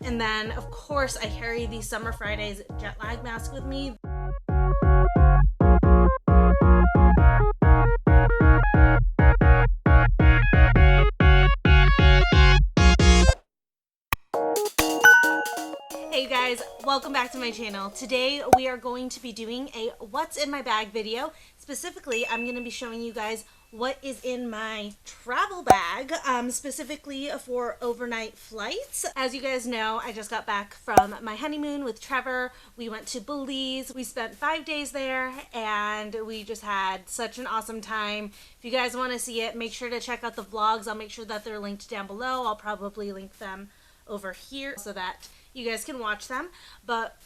And then, of course, I carry the Summer Fridays jet lag mask with me. Hey guys, welcome back to my channel. Today we are going to be doing a what's in my bag video. Specifically, I'm going to be showing you guys what is in my travel bag, specifically for overnight flights. As you guys know, I just got back from my honeymoon with Trevor. We went to Belize. We spent 5 days there and we just had such an awesome time. If you guys want to see it, make sure to check out the vlogs. I'll make sure that they're linked down below. I'll probably link them over here so that you guys can watch them. But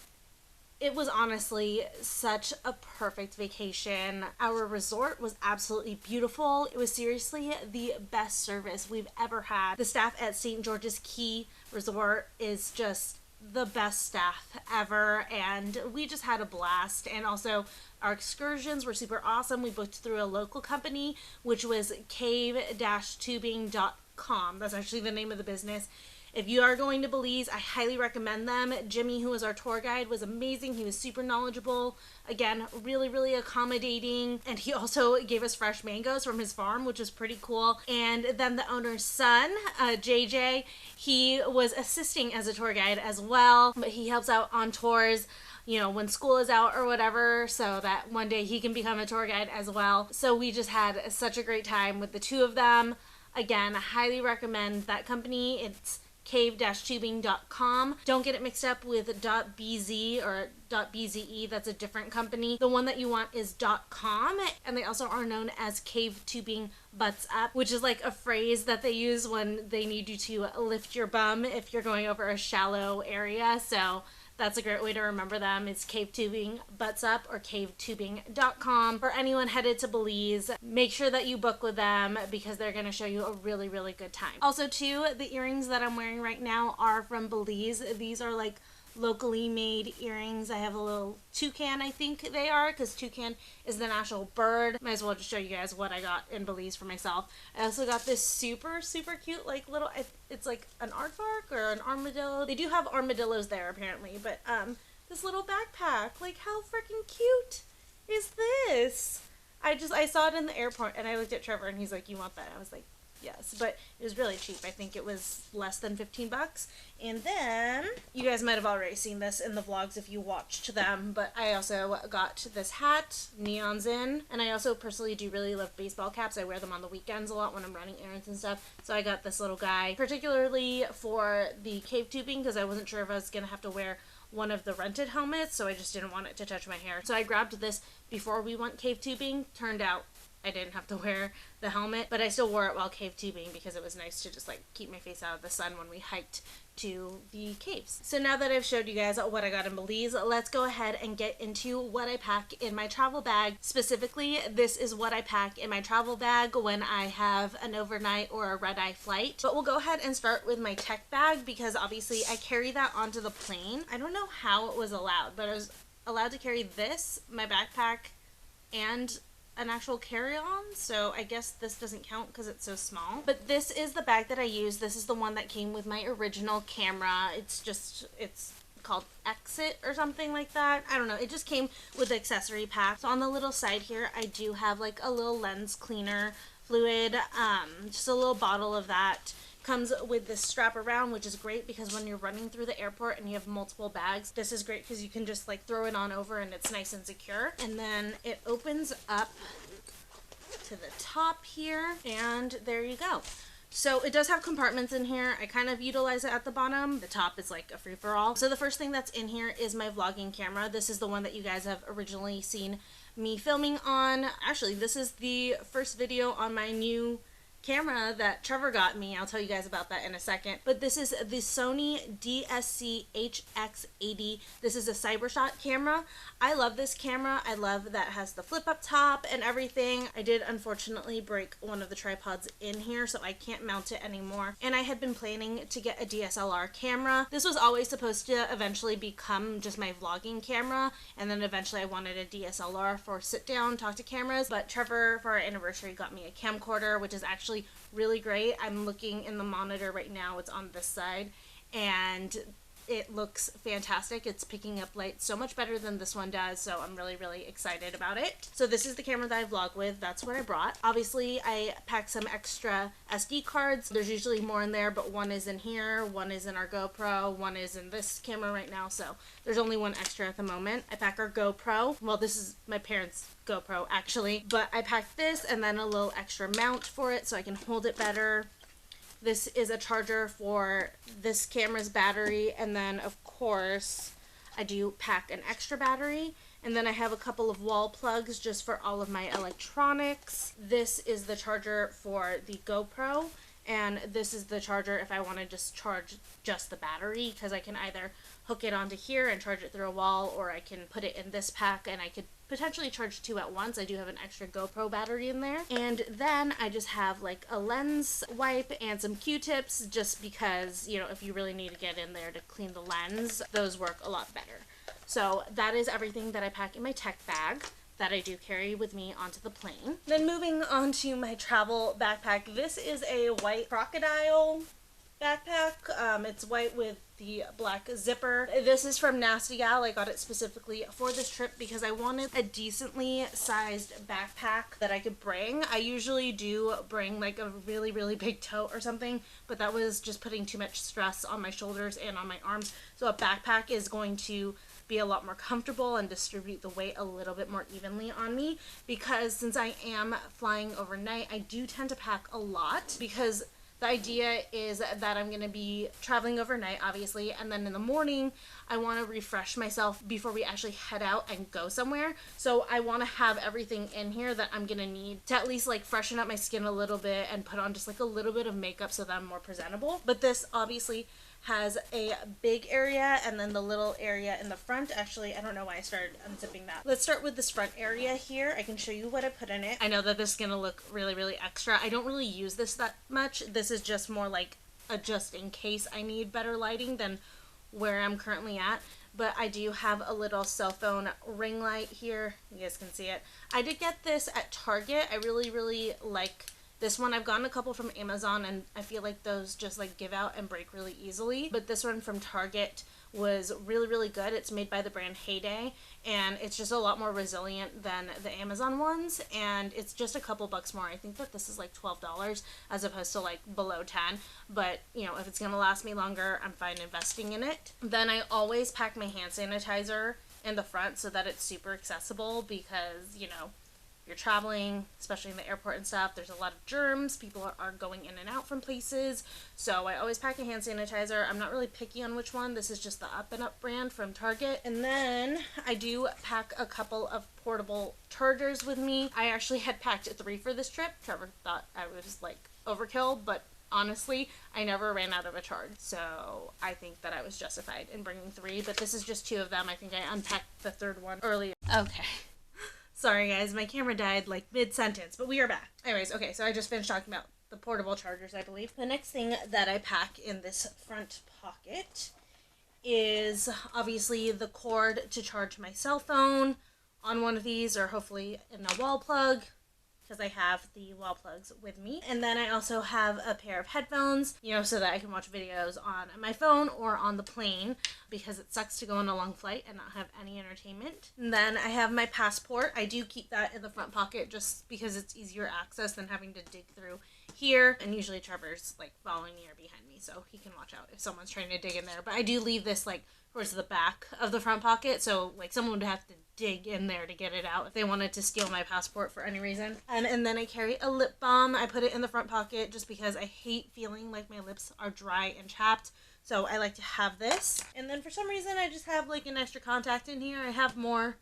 it was honestly such a perfect vacation. Our resort was absolutely beautiful. It was seriously the best service we've ever had. The staff at St. George's Key Resort is just the best staff ever, and we just had a blast. And also our excursions were super awesome. We booked through a local company, which was cave-tubing.com. That's actually the name of the business. If you are going to Belize, I highly recommend them. Jimmy, who was our tour guide, was amazing. He was super knowledgeable. Again, really accommodating. And he also gave us fresh mangoes from his farm, which was pretty cool. And then the owner's son, JJ, he was assisting as a tour guide as well. But he helps out on tours, you know, when school is out or whatever, so that one day he can become a tour guide as well. So we just had such a great time with the two of them. Again, I highly recommend that company. It's cave-tubing.com. Don't get it mixed up with .bz or .bze. That's a different company. The one that you want is .com, and they also are known as Cave Tubing Butts Up, which is like a phrase that they use when they need you to lift your bum if you're going over a shallow area. So that's a great way to remember them. It's Cave Tubing Butts Up or cavetubing.com. For anyone headed to Belize, make sure that you book with them because they're going to show you a really good time. Also too, the earrings that I'm wearing right now are from Belize. These are like locally made earrings. I have a little toucan, I think they are, because toucan is the national bird. Might as well just show you guys what I got in Belize for myself. I also got this super cute like little, it's like an aardvark or an armadillo. They do have armadillos there apparently, but this little backpack, like how freaking cute is this? I saw it in the airport and I looked at Trevor and he's like, you want that? I was like, yes, but it was really cheap. I think it was less than 15 bucks. And then, you guys might have already seen this in the vlogs if you watched them, but I also got this hat, neons in, and I also personally do really love baseball caps. I wear them on the weekends a lot when I'm running errands and stuff, so I got this little guy, particularly for the cave tubing, because I wasn't sure if I was going to have to wear one of the rented helmets, so I just didn't want it to touch my hair. So I grabbed this before we went cave tubing. Turned out I didn't have to wear the helmet, but I still wore it while cave tubing because it was nice to just like keep my face out of the sun when we hiked to the caves. So now that I've showed you guys what I got in Belize, let's go ahead and get into what I pack in my travel bag. Specifically, this is what I pack in my travel bag when I have an overnight or a red-eye flight. But we'll go ahead and start with my tech bag because obviously I carry that onto the plane. I don't know how it was allowed, but I was allowed to carry this, my backpack, and an actual carry-on, so I guess this doesn't count because it's so small. But this is the bag that I use. This is the one that came with my original camera. It's called Exit or something like that. I don't know. It just came with the accessory pack. So on the little side here, I do have like a little lens cleaner fluid, just a little bottle of that. Comes with this strap around, which is great because when you're running through the airport and you have multiple bags, this is great because you can just like throw it on over and it's nice and secure. And then it opens up to the top here, and there you go. So it does have compartments in here. I kind of utilize it at the bottom. The top is like a free-for-all. So the first thing that's in here is my vlogging camera. This is the one that you guys have originally seen me filming on. Actually, this is the first video on my new camera that Trevor got me. I'll tell you guys about that in a second. But this is the Sony DSC-HX80. This is a CyberShot camera. I love this camera. I love that it has the flip up top and everything. I did unfortunately break one of the tripods in here, so I can't mount it anymore. And I had been planning to get a DSLR camera. This was always supposed to eventually become just my vlogging camera, and then eventually I wanted a DSLR for sit down, talk to cameras. But Trevor, for our anniversary, got me a camcorder, which is actually really great. I'm looking in the monitor right now. It's on this side, and it looks fantastic. It's picking up light so much better than this one does, so I'm really, really excited about it. So this is the camera that I vlog with. That's what I brought. Obviously, I packed some extra SD cards. There's usually more in there, but one is in here, one is in our GoPro, one is in this camera right now, so there's only one extra at the moment. I pack our GoPro. Well, this is my parents' GoPro, actually, but I packed this and then a little extra mount for it so I can hold it better. This is a charger for this camera's battery, and then of course I do pack an extra battery, and then I have a couple of wall plugs just for all of my electronics. This is the charger for the GoPro, and this is the charger if I want to just charge just the battery, because I can either hook it onto here and charge it through a wall, or I can put it in this pack and I could potentially charge 2 at once. I do have an extra GoPro battery in there. And then I just have like a lens wipe and some Q-tips, just because, you know, if you really need to get in there to clean the lens, those work a lot better. So that is everything that I pack in my tech bag that I do carry with me onto the plane. Then moving on to my travel backpack. This is a white crocodile backpack. It's white with the black zipper. This is from Nasty Gal. I got it specifically for this trip because I wanted a decently sized backpack that I could bring. I usually do bring like a really, really big tote or something, but that was just putting too much stress on my shoulders and on my arms. So a backpack is going to be a lot more comfortable and distribute the weight a little bit more evenly on me, because since I am flying overnight, I do tend to pack a lot, because the idea is that I'm going to be traveling overnight, obviously, and then in the morning, I want to refresh myself before we actually head out and go somewhere. So I want to have everything in here that I'm going to need to at least like freshen up my skin a little bit and put on just like a little bit of makeup so that I'm more presentable. But this obviously has a big area and then the little area in the front. Actually, I don't know why I started unzipping that. Let's start with this front area here. I can show you what I put in it. I know that this is going to look really, really extra. I don't really use this that much. This is just more like a just in case I need better lighting than where I'm currently at. But I do have a little cell phone ring light here. You guys can see it. I did get this at Target. I really, really like this one. I've gotten a couple from Amazon and I feel like those just like give out and break really easily. But this one from Target was really, really good. It's made by the brand Heyday, and it's just a lot more resilient than the Amazon ones, and it's just a couple bucks more. I think that this is like $12 as opposed to like below 10, but you know, if it's gonna last me longer, I'm fine investing in it. Then I always pack my hand sanitizer in the front so that it's super accessible, because you know, you're traveling, especially in the airport and stuff, there's a lot of germs. People are going in and out from places. So I always pack a hand sanitizer. I'm not really picky on which one. This is just the Up and Up brand from Target. And then I do pack a couple of portable chargers with me. I actually had packed 3 for this trip. Trevor thought I was like overkill, but honestly, I never ran out of a charge. So I think that I was justified in bringing 3, but this is just 2 of them. I think I unpacked the 3rd one earlier. Okay. Sorry guys, my camera died like mid-sentence, but we are back. Anyways, okay, so I just finished talking about the portable chargers, I believe. The next thing that I pack in this front pocket is obviously the cord to charge my cell phone on one of these, or hopefully in a wall plug, because I have the wall plugs with me. And then I also have a pair of headphones, you know, so that I can watch videos on my phone or on the plane, because it sucks to go on a long flight and not have any entertainment. And then I have my passport. I do keep that in the front pocket just because it's easier access than having to dig through here. And usually Trevor's like following me or behind me, so he can watch out if someone's trying to dig in there. But I do leave this like towards the back of the front pocket, so like someone would have to dig in there to get it out if they wanted to steal my passport for any reason. And then I carry a lip balm. I put it in the front pocket just because I hate feeling like my lips are dry and chapped, so I like to have this. And then for some reason I just have like an extra contact in here. I have more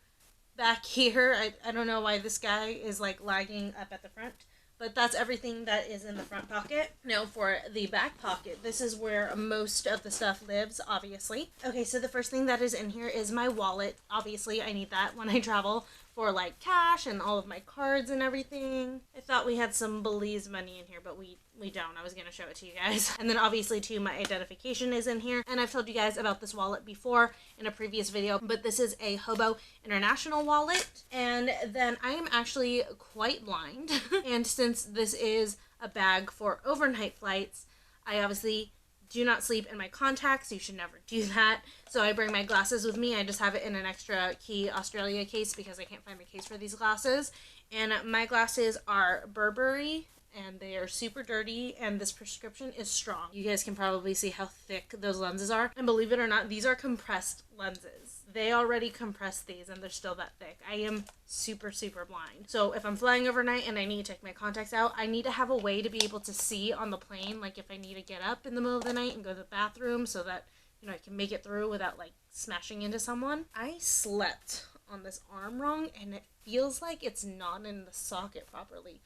back here. I don't know why this guy is like lagging up at the front, but that's everything that is in the front pocket. Now for the back pocket, this is where most of the stuff lives, obviously. Okay, so the first thing that is in here is my wallet. Obviously, I need that when I travel for like cash and all of my cards and everything. I thought we had some Belize money in here, but we don't. I was going to show it to you guys. And then obviously too, my identification is in here. And I've told you guys about this wallet before in a previous video, but this is a Hobo International wallet. And then I am actually quite blind. And since this is a bag for overnight flights, I obviously do not sleep in my contacts. You should never do that. So I bring my glasses with me. I just have it in an extra key Australia case because I can't find my case for these glasses. And my glasses are Burberry, and they are super dirty, and this prescription is strong. You guys can probably see how thick those lenses are. And believe it or not, these are compressed lenses. They already compressed these, and they're still that thick. I am super, super blind. So if I'm flying overnight and I need to take my contacts out, I need to have a way to be able to see on the plane, like if I need to get up in the middle of the night and go to the bathroom so that, I can make it through without, like, smashing into someone. I slept on this arm wrong, and it feels like it's not in the socket properly.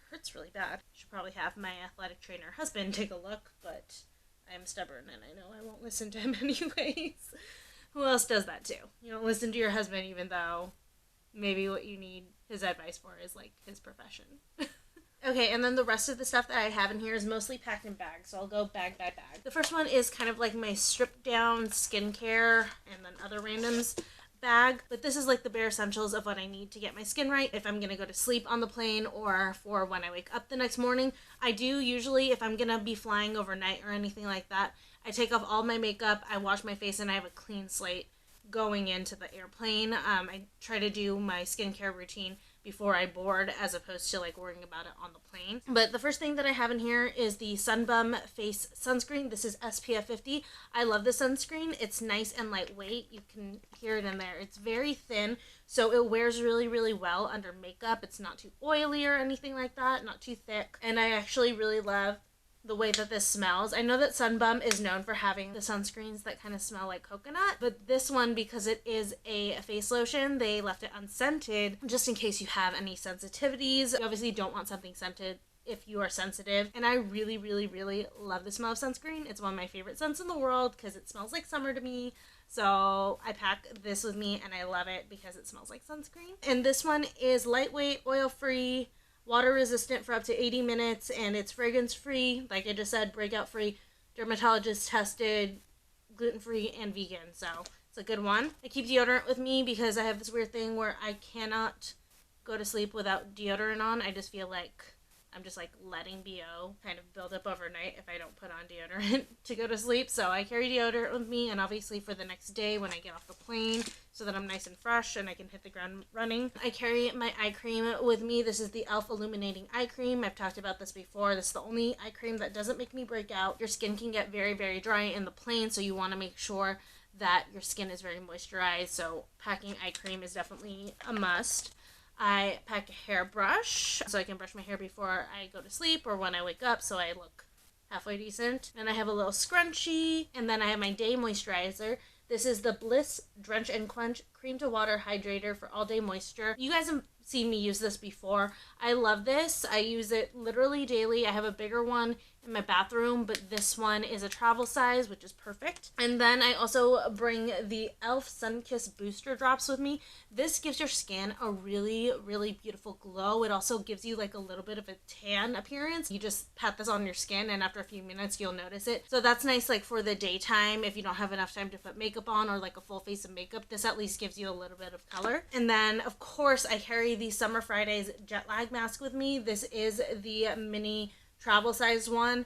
Hurts really bad. Should probably have my athletic trainer husband take a look, but I'm stubborn and I know I won't listen to him anyways. Who else does that too? You don't listen to your husband even though maybe what you need his advice for is like his profession. Okay, and then the rest of the stuff that I have in here is mostly packed in bags, so I'll go bag by bag. The first one is kind of like my stripped down skincare and then other randoms bag, but this is like the bare essentials of what I need to get my skin right if I'm gonna go to sleep on the plane or for when I wake up the next morning. I do usually, if I'm gonna be flying overnight or anything like that, I take off all my makeup, I wash my face, and I have a clean slate going into the airplane. I try to do my skincare routine before I board as opposed to like worrying about it on the plane. But the first thing that I have in here is the Sunbum Face Sunscreen. This is SPF 50. I love the sunscreen. It's nice and lightweight. You can hear it in there. It's very thin, so it wears really, really well under makeup. It's not too oily or anything like that, not too thick. And I actually really love the way that this smells. I know that Sunbum is known for having the sunscreens that kind of smell like coconut, but this one, because it is a face lotion, they left it unscented just in case you have any sensitivities. You obviously don't want something scented if you are sensitive, and I really, really, really love the smell of sunscreen. It's one of my favorite scents in the world because it smells like summer to me. So I pack this with me and I love it because it smells like sunscreen. And this one is lightweight, oil-free, water resistant for up to 80 minutes, and it's fragrance free, like I just said, breakout free, dermatologist tested, gluten free, and vegan. So it's a good one. I keep deodorant with me because I have this weird thing where I cannot go to sleep without deodorant on. I just feel like I'm just like letting BO kind of build up overnight if I don't put on deodorant to go to sleep. So I carry deodorant with me, and obviously for the next day when I get off the plane so that I'm nice and fresh and I can hit the ground running. I carry my eye cream with me. This is the e.l.f. Illuminating Eye Cream. I've talked about this before. This is the only eye cream that doesn't make me break out. Your skin can get very, very dry in the plane, so you want to make sure that your skin is very moisturized. So packing eye cream is definitely a must. I pack a hairbrush so I can brush my hair before I go to sleep or when I wake up so I look halfway decent. And I have a little scrunchie, and then I have my day moisturizer. This is the Bliss Drench and Quench Cream to Water Hydrator for all day moisture. You guys have seen me use this before. I love this. I use it literally daily. I have a bigger one in my bathroom, but this one is a travel size, which is perfect. And then I also bring the e.l.f. Sunkiss Booster Drops with me. This gives your skin a really, really beautiful glow. It also gives you like a little bit of a tan appearance. You just pat this on your skin, and after a few minutes, you'll notice it. So that's nice like for the daytime if you don't have enough time to put makeup on or like a full face of makeup. This at least gives you a little bit of color. And then, of course, I carry the Summer Fridays jet lag mask with me. This is the mini travel size one.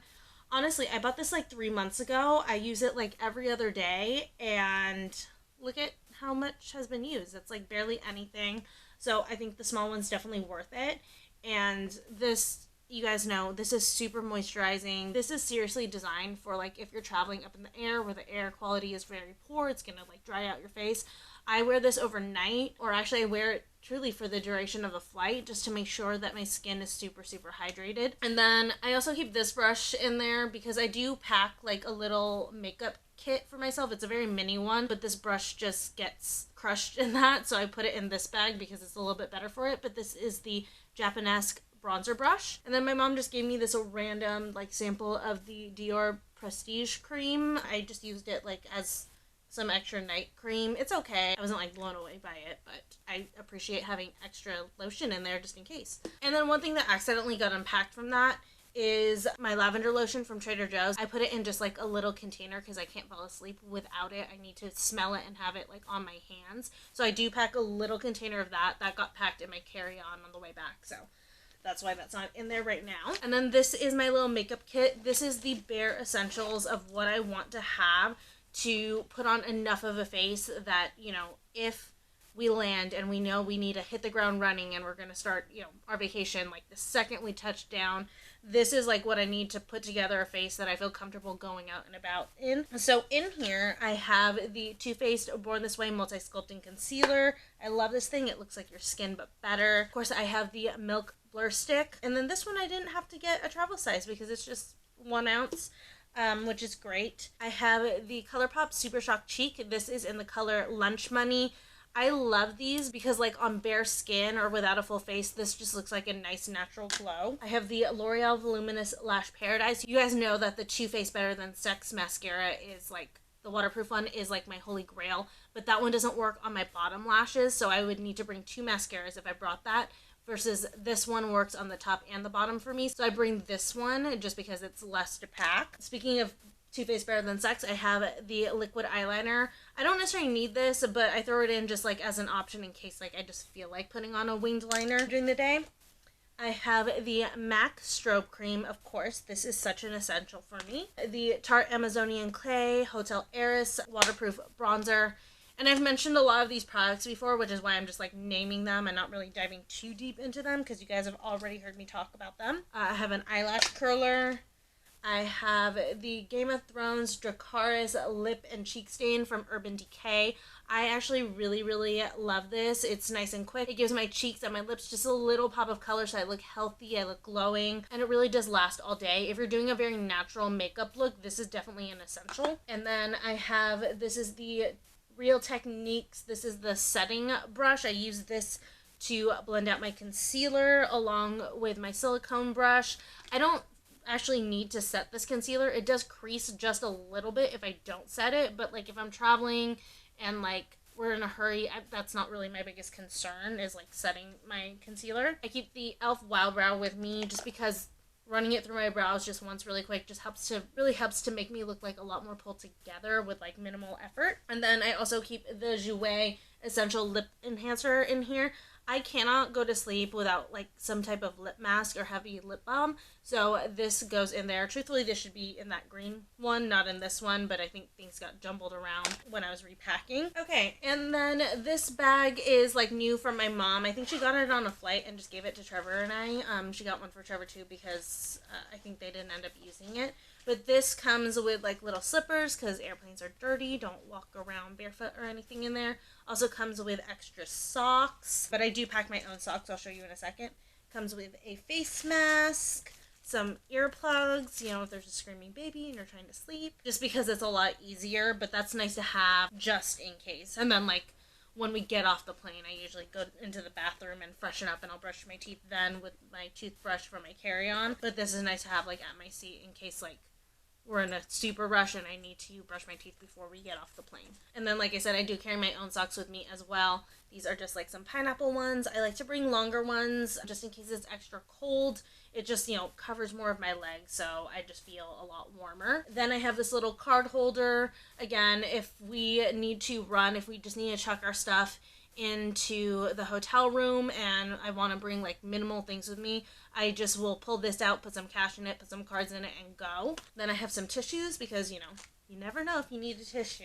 Honestly, I bought this like 3 months ago. I use it like every other day, and look at how much has been used. It's like barely anything. So I think the small one's definitely worth it. And this, you guys know, this is super moisturizing. This is seriously designed for like if you're traveling up in the air where the air quality is very poor, it's gonna like dry out your face. I wear this overnight, or actually I wear it truly for the duration of the flight just to make sure that my skin is super, super hydrated. And then I also keep this brush in there because I do pack like a little makeup kit for myself. It's a very mini one, but this brush just gets crushed in that, so I put it in this bag because it's a little bit better for it. But this is the Japanesque bronzer brush. And then my mom just gave me this random like sample of the Dior Prestige cream. I just used it like as some extra night cream. It's okay. I wasn't like blown away by it, but I appreciate having extra lotion in there just in case. And then one thing that accidentally got unpacked from that is my lavender lotion from Trader Joe's. I put it in just like a little container because I can't fall asleep without it. I need to smell it and have it like on my hands. So I do pack a little container of that. That got packed in my carry-on the way back. So that's why that's not in there right now. And then this is my little makeup kit. This is the bare essentials of what I want to have to put on enough of a face that, you know, if we land and we know we need to hit the ground running and we're going to start, you know, our vacation, like the second we touch down, this is like what I need to put together a face that I feel comfortable going out and about in. So in here, I have the Too Faced Born This Way Multi-Sculpting Concealer. I love this thing. It looks like your skin, but better. Of course, I have the Milk Blur Stick. And then this one, I didn't have to get a travel size because it's just 1 ounce. Which is great. I have the ColourPop Super Shock Cheek. This is in the color Lunch Money. I love these because, like, on bare skin or without a full face, this just looks like a nice natural glow. I have the L'Oreal Voluminous Lash Paradise. You guys know that the Too Faced Better Than Sex mascara is, like, the waterproof one is, like, my holy grail. But that one doesn't work on my bottom lashes, so I would need to bring 2 mascaras if I brought that. Versus this one works on the top and the bottom for me. So I bring this one just because it's less to pack. Speaking of Too Faced Better Than Sex, I have the liquid eyeliner. I don't necessarily need this, but I throw it in just like as an option in case like I just feel like putting on a winged liner during the day. I have the MAC Strobe Cream, of course. This is such an essential for me. The Tarte Amazonian Clay Hotel Heiress Waterproof Bronzer. And I've mentioned a lot of these products before, which is why I'm just like naming them and not really diving too deep into them because you guys have already heard me talk about them. I have an eyelash curler. I have the Game of Thrones Dracarys Lip and Cheek Stain from Urban Decay. I actually really, really love this. It's nice and quick. It gives my cheeks and my lips just a little pop of color so I look healthy, I look glowing, and it really does last all day. If you're doing a very natural makeup look, this is definitely an essential. And then I have, this is the Real Techniques. This is the setting brush. I use this to blend out my concealer along with my silicone brush. I don't actually need to set this concealer. It does crease just a little bit if I don't set it, but like if I'm traveling and like we're in a hurry, that's not really my biggest concern is like setting my concealer. I keep the e.l.f. Wow Brow with me just because running it through my brows just once really quick just really helps to make me look like a lot more pulled together with like minimal effort. And then I also keep the Jouer Essential Lip Enhancer in here. I cannot go to sleep without like some type of lip mask or heavy lip balm, so this goes in there. Truthfully, this should be in that green one, not in this one, but I think things got jumbled around when I was repacking. Okay, and then this bag is like new from my mom. I think she got it on a flight and just gave it to Trevor and I. She got one for Trevor too because I think they didn't end up using it. But this comes with like little slippers because airplanes are dirty. Don't walk around barefoot or anything in there. Also comes with extra socks, but I do pack my own socks. I'll show you in a second. Comes with a face mask, some earplugs, you know, if there's a screaming baby and you're trying to sleep, just because it's a lot easier, but that's nice to have just in case. And then like when we get off the plane, I usually go into the bathroom and freshen up, and I'll brush my teeth then with my toothbrush from my carry-on. But this is nice to have like at my seat in case like we're in a super rush and I need to brush my teeth before we get off the plane. And then, like I said, I do carry my own socks with me as well. These are just like some pineapple ones. I like to bring longer ones just in case it's extra cold. It just, you know, covers more of my legs, so I just feel a lot warmer. Then I have this little card holder. Again, if we need to run, if we just need to chuck our stuff into the hotel room and I want to bring like minimal things with me, I just will pull this out, put some cash in it, put some cards in it, and go. Then I have some tissues because, you know, you never know if you need a tissue.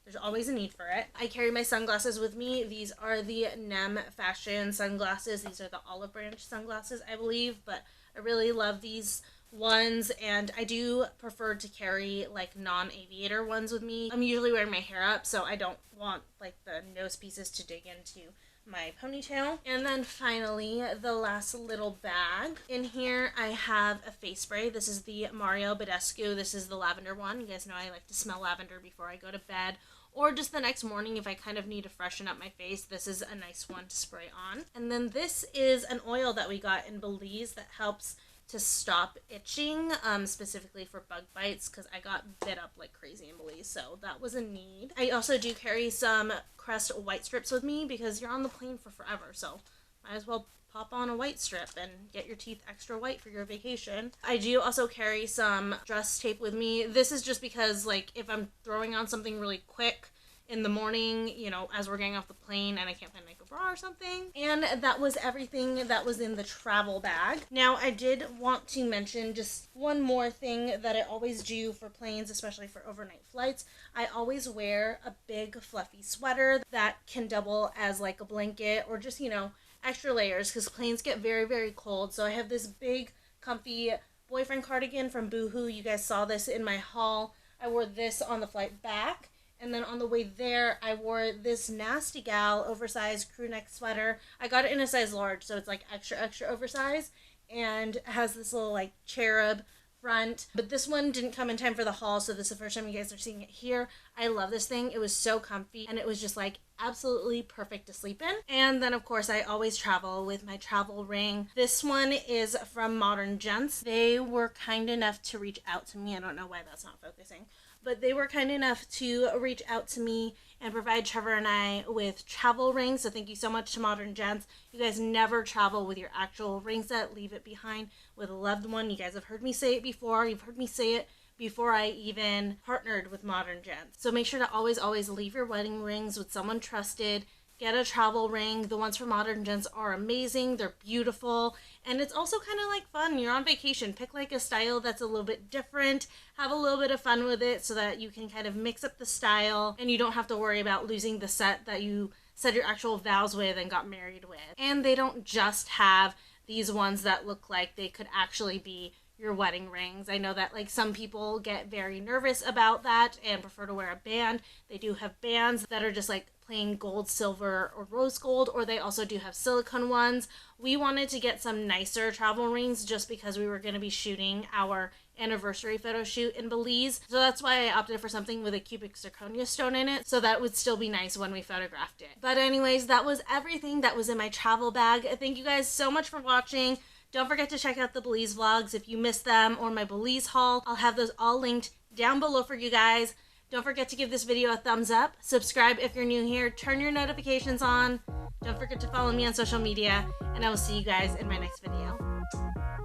There's always a need for it. I carry my sunglasses with me. These are the Nem Fashion sunglasses. These are the Olive Branch sunglasses, I believe, but I really love these ones, and I do prefer to carry like non-aviator ones with me. I'm usually wearing my hair up, so I don't want like the nose pieces to dig into my ponytail. And then finally, the last little bag. In here, I have a face spray. This is the Mario Badescu. This is the lavender one. You guys know I like to smell lavender before I go to bed, or just the next morning if I kind of need to freshen up my face. This is a nice one to spray on. And then this is an oil that we got in Belize that helps to stop itching, specifically for bug bites, because I got bit up like crazy in Belize, so that was a need. I also do carry some Crest white strips with me because you're on the plane for forever, so might as well pop on a white strip and get your teeth extra white for your vacation. I do also carry some dress tape with me. This is just because like if I'm throwing on something really quick in the morning, you know, as we're getting off the plane and I can't find like a bra or something. And that was everything that was in the travel bag. Now, I did want to mention just one more thing that I always do for planes, especially for overnight flights. I always wear a big fluffy sweater that can double as like a blanket or just, you know, extra layers because planes get very, very cold. So I have this big, comfy boyfriend cardigan from Boohoo. You guys saw this in my haul. I wore this on the flight back. And then on the way there, I wore this Nasty Gal oversized crew neck sweater. I got it in a size large, so it's like extra, extra oversized. And it has this little like cherub front. But this one didn't come in time for the haul, so this is the first time you guys are seeing it here. I love this thing. It was so comfy, and it was just like absolutely perfect to sleep in. And then of course I always travel with my travel ring. This one is from Modern Gents. They were kind enough to reach out to me. I don't know why that's not focusing. But they were kind enough to reach out to me and provide Trevor and I with travel rings. So thank you so much to Modern Gents. You guys never travel with your actual ring set. Leave it behind with a loved one. You guys have heard me say it before. You've heard me say it before I even partnered with Modern Gents. So make sure to always, always leave your wedding rings with someone trusted. Get a travel ring. The ones from Modern Gents are amazing. They're beautiful. And it's also kind of like fun. You're on vacation. Pick like a style that's a little bit different. Have a little bit of fun with it so that you can kind of mix up the style and you don't have to worry about losing the set that you said your actual vows with and got married with. And they don't just have these ones that look like they could actually be your wedding rings. I know that like some people get very nervous about that and prefer to wear a band. They do have bands that are just like plain gold, silver, or rose gold, or they also do have silicone ones. We wanted to get some nicer travel rings just because we were going to be shooting our anniversary photo shoot in Belize. So that's why I opted for something with a cubic zirconia stone in it, so that would still be nice when we photographed it. But anyways, that was everything that was in my travel bag. Thank you guys so much for watching. Don't forget to check out the Belize vlogs if you missed them, or my Belize haul. I'll have those all linked down below for you guys. Don't forget to give this video a thumbs up. Subscribe if you're new here. Turn your notifications on. Don't forget to follow me on social media. And I will see you guys in my next video.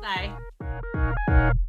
Bye.